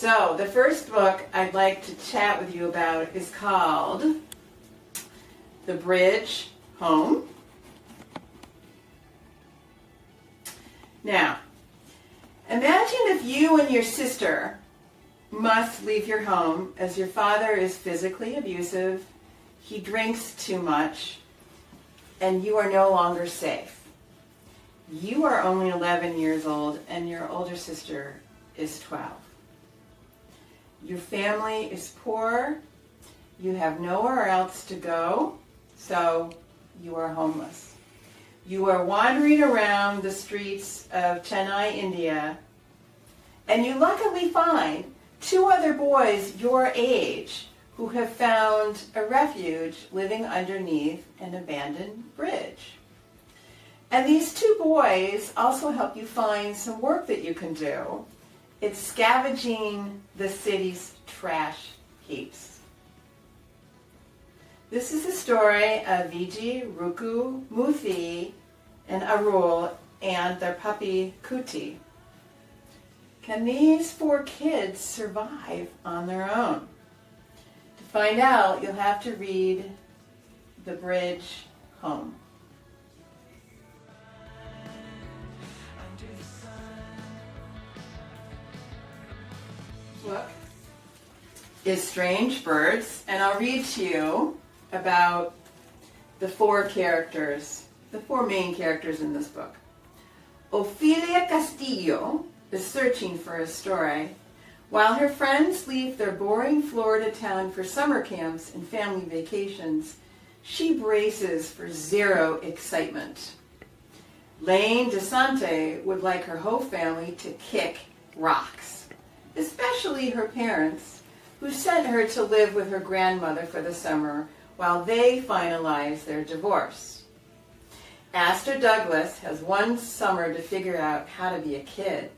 So the first book I'd like to chat with you about is called The Bridge Home. Now, imagine if you and your sister must leave your home as your father is physically abusive, he drinks too much, and you are no longer safe. You are only 11 years old and your older sister is 12. Your family is poor, you have nowhere else to go, so you are homeless. You are wandering around the streets of Chennai, India, and you luckily find two other boys your age who have found a refuge living underneath an abandoned bridge. And these two boys also help you find some work that you can do. It's scavenging the city's trash heaps. This is the story of Vijay, Ruku, Muthi, and Arul, and their puppy Kuti. Can these four kids survive on their own? To find out, you'll have to read The Bridge Home. Book is Strange Birds, and I'll read to you about the four main characters in this book. Ophelia Castillo is searching for a story. While her friends leave their boring Florida town for summer camps and family vacations, she braces for zero excitement. Lane DeSante would like her whole family to kick rocks, especially her parents, who sent her to live with her grandmother for the summer while they finalize their divorce. Aster Douglas has one summer to figure out how to be a kid.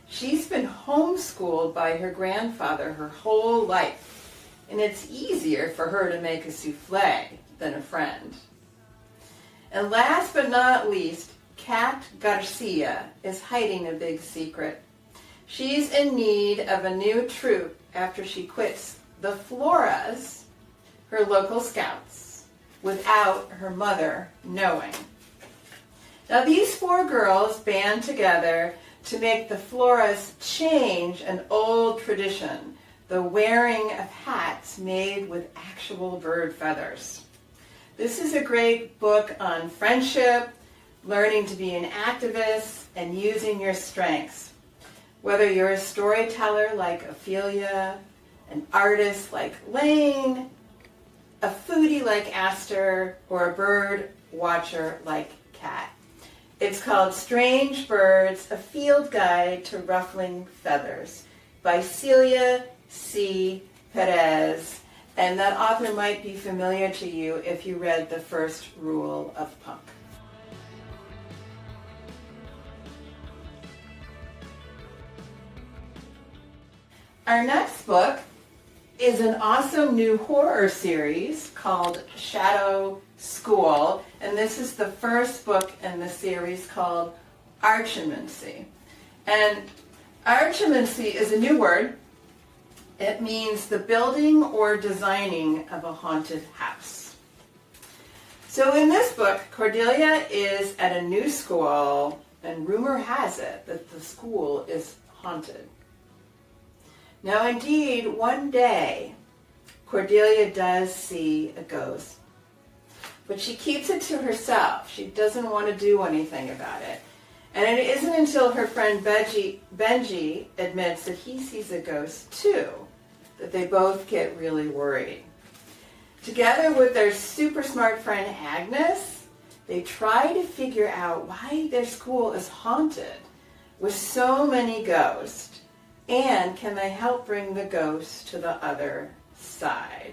She's been homeschooled by her grandfather her whole life, and it's easier for her to make a souffle than a friend. And last but not least, Kat Garcia is hiding a big secret. She's in need of a new troupe after she quits the Floras, her local scouts, without her mother knowing. Now these four girls band together to make the Floras change an old tradition, the wearing of hats made with actual bird feathers. This is a great book on friendship, learning to be an activist, and using your strengths. Whether you're a storyteller like Ophelia, an artist like Lane, a foodie like Aster, or a bird watcher like Kat. It's called Strange Birds, A Field Guide to Ruffling Feathers by Celia C. Perez, and that author might be familiar to you if you read The First Rule of Punk. Our next book is an awesome new horror series called Shadow School, and this is the first book in the series called Archimancy. And archimancy is a new word. It means the building or designing of a haunted house. So in this book, Cordelia is at a new school, and rumor has it that the school is haunted. Now, indeed, one day, Cordelia does see a ghost, but she keeps it to herself. She doesn't want to do anything about it. And it isn't until her friend Benji admits that he sees a ghost too, that they both get really worried. Together with their super smart friend Agnes, they try to figure out why their school is haunted with so many ghosts. And can they help bring the ghosts to the other side?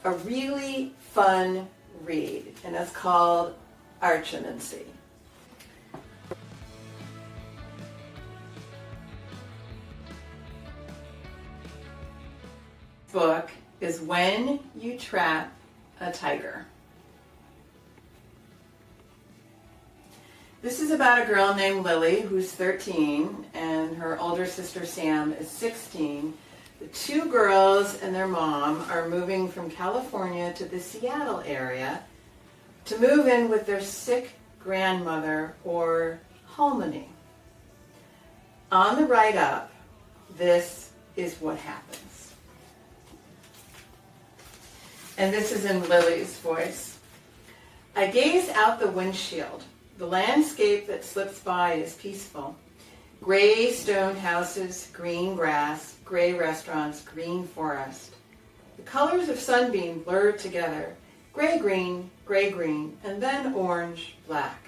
A really fun read, and it's called Archimancy. Book is When You Trap a Tiger. This is about a girl named Lily who's 13 and her older sister Sam is 16. The two girls and their mom are moving from California to the Seattle area to move in with their sick grandmother or Halmony. On the ride up, this is what happens. And this is in Lily's voice. I gaze out the windshield. The landscape that slips by is peaceful. Gray stone houses, green grass, gray restaurants, green forest. The colors of sunbeam blur together. Gray-green, and then orange, black.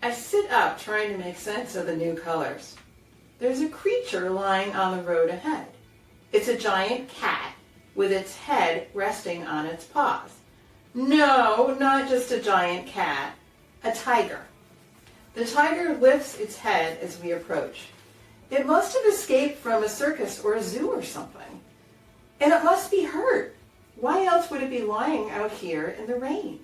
I sit up trying to make sense of the new colors. There's a creature lying on the road ahead. It's a giant cat with its head resting on its paws. No, not just a giant cat, a tiger. The tiger lifts its head as we approach. It must have escaped from a circus or a zoo or something. And it must be hurt. Why else would it be lying out here in the rain?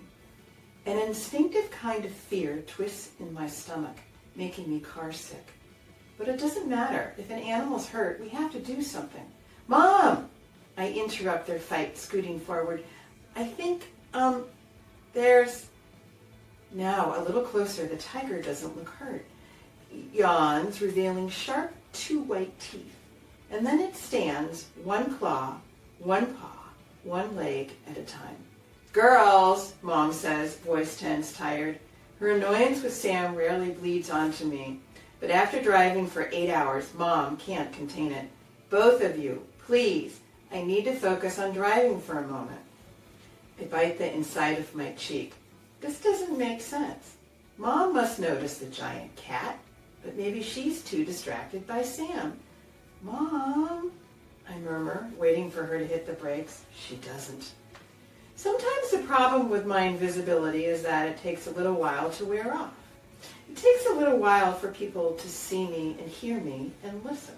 An instinctive kind of fear twists in my stomach, making me car sick. But it doesn't matter. If an animal's hurt, we have to do something. Mom! I interrupt their fight, scooting forward. I think, there's... Now, a little closer, the tiger doesn't look hurt. It yawns, revealing sharp, 2 white teeth. And then it stands, one claw, one paw, one leg at a time. Girls, Mom says, voice tense, tired. Her annoyance with Sam rarely bleeds onto me. But after driving for 8 hours, Mom can't contain it. Both of you, please, I need to focus on driving for a moment. I bite the inside of my cheek. This doesn't make sense. Mom must notice the giant cat, but maybe she's too distracted by Sam. Mom, I murmur, waiting for her to hit the brakes. She doesn't. Sometimes the problem with my invisibility is that it takes a little while to wear off. It takes a little while for people to see me and hear me and listen.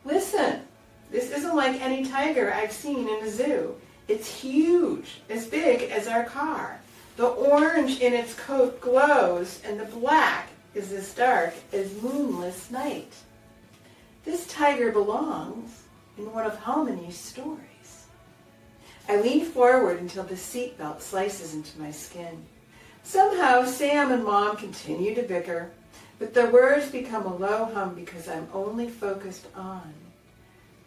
Listen, this isn't like any tiger I've seen in a zoo. It's huge, as big as our car. The orange in its coat glows, and the black is as dark as moonless night. This tiger belongs in one of Halmony's stories. I lean forward until the seatbelt slices into my skin. Somehow, Sam and Mom continue to bicker, but the words become a low hum because I'm only focused on.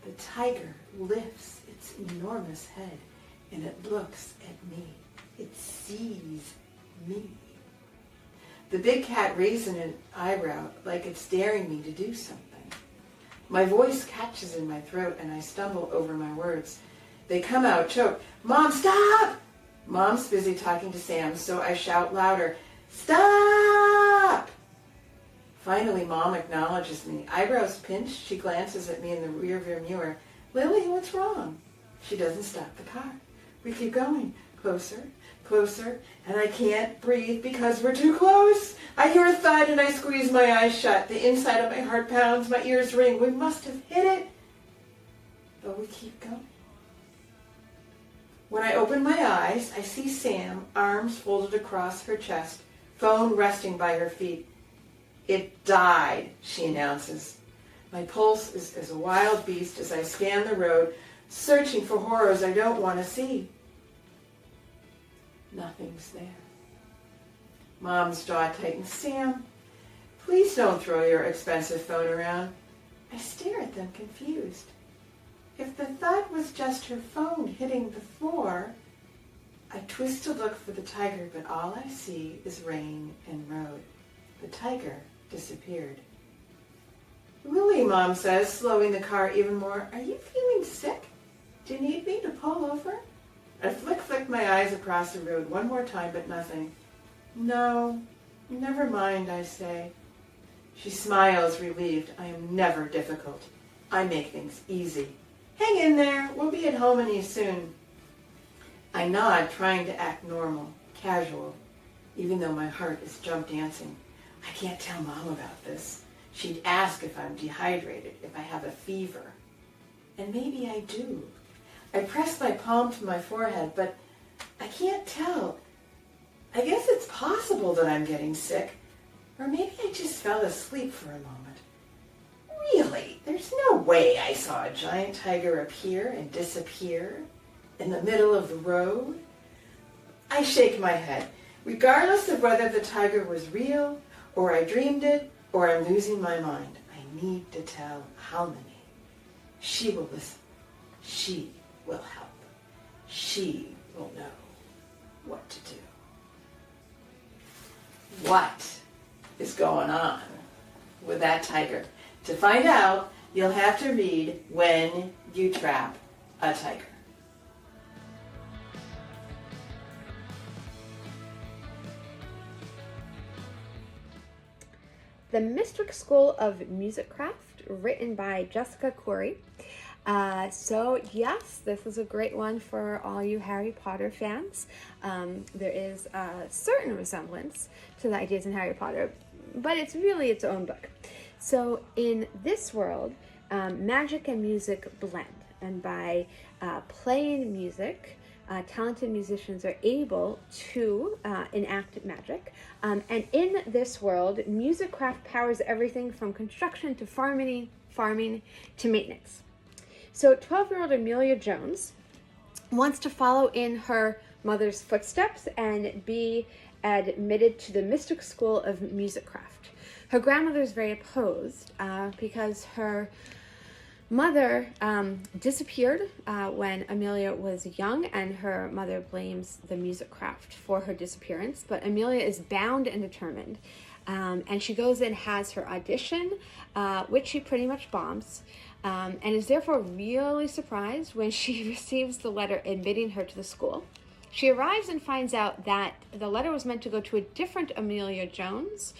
The tiger lifts its enormous head, and it looks at me. It sees me. The big cat raises an eyebrow like it's daring me to do something. My voice catches in my throat, and I stumble over my words. They come out choked. Mom, stop! Mom's busy talking to Sam, so I shout louder, stop! Finally, Mom acknowledges me. Eyebrows pinched, she glances at me in the rearview mirror. Lily, what's wrong? She doesn't stop the car. We keep going. Closer, closer, and I can't breathe because we're too close. I hear a thud and I squeeze my eyes shut. The inside of my heart pounds, my ears ring. We must have hit it. But we keep going. When I open my eyes, I see Sam, arms folded across her chest, phone resting by her feet. It died, she announces. My pulse is as a wild beast as I scan the road, searching for horrors I don't want to see. Nothing's there. Mom's jaw tightens. Sam, please don't throw your expensive phone around. I stare at them confused. If the thud was just her phone hitting the floor, I twist to look for the tiger, but all I see is rain and road. The tiger disappeared. Lily, Mom says, slowing the car even more, are you feeling sick? Do you need me to pull over? I flick my eyes across the road one more time, but nothing. No, never mind, I say. She smiles, relieved. I am never difficult. I make things easy. Hang in there. We'll be at Halmony soon. I nod, trying to act normal, casual, even though my heart is jump dancing. I can't tell Mom about this. She'd ask if I'm dehydrated, if I have a fever. And maybe I do. I press my palm to my forehead, but I can't tell. I guess it's possible that I'm getting sick, or maybe I just fell asleep for a moment. Really, there's no way I saw a giant tiger appear and disappear in the middle of the road. I shake my head, regardless of whether the tiger was real, or I dreamed it, or I'm losing my mind. I need to tell Halmini. She will listen. She will help. She will know what to do. What is going on with that tiger? To find out, you'll have to read When You Trap a Tiger. The Mystic School of Musicraft, written by Jessica Corey. So yes, this is a great one for all you Harry Potter fans. There is a certain resemblance to the ideas in Harry Potter, but it's really its own book. So in this world, magic and music blend, and by playing music, talented musicians are able to enact magic. And in this world, musicraft powers everything from construction to farming to maintenance. So 12-year-old Amelia Jones wants to follow in her mother's footsteps and be admitted to the Mystic School of Musicraft. Her grandmother is very opposed because her mother disappeared when Amelia was young, and her mother blames the Musicraft for her disappearance. But Amelia is bound and determined, and she goes and has her audition, which she pretty much bombs. And is therefore really surprised when she receives the letter admitting her to the school. She arrives and finds out that the letter was meant to go to a different Amelia Jones,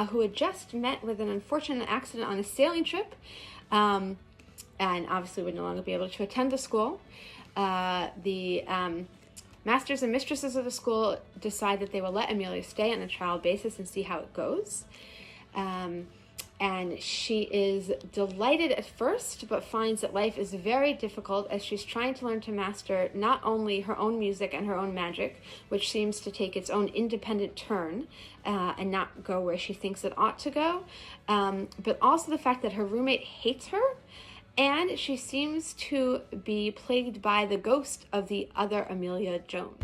who had just met with an unfortunate accident on a sailing trip, and obviously would no longer be able to attend the school. The masters and mistresses of the school decide that they will let Amelia stay on a trial basis and see how it goes. And she is delighted at first, but finds that life is very difficult as she's trying to learn to master not only her own music and her own magic, which seems to take its own independent turn and not go where she thinks it ought to go, but also the fact that her roommate hates her, and she seems to be plagued by the ghost of the other Amelia Jones.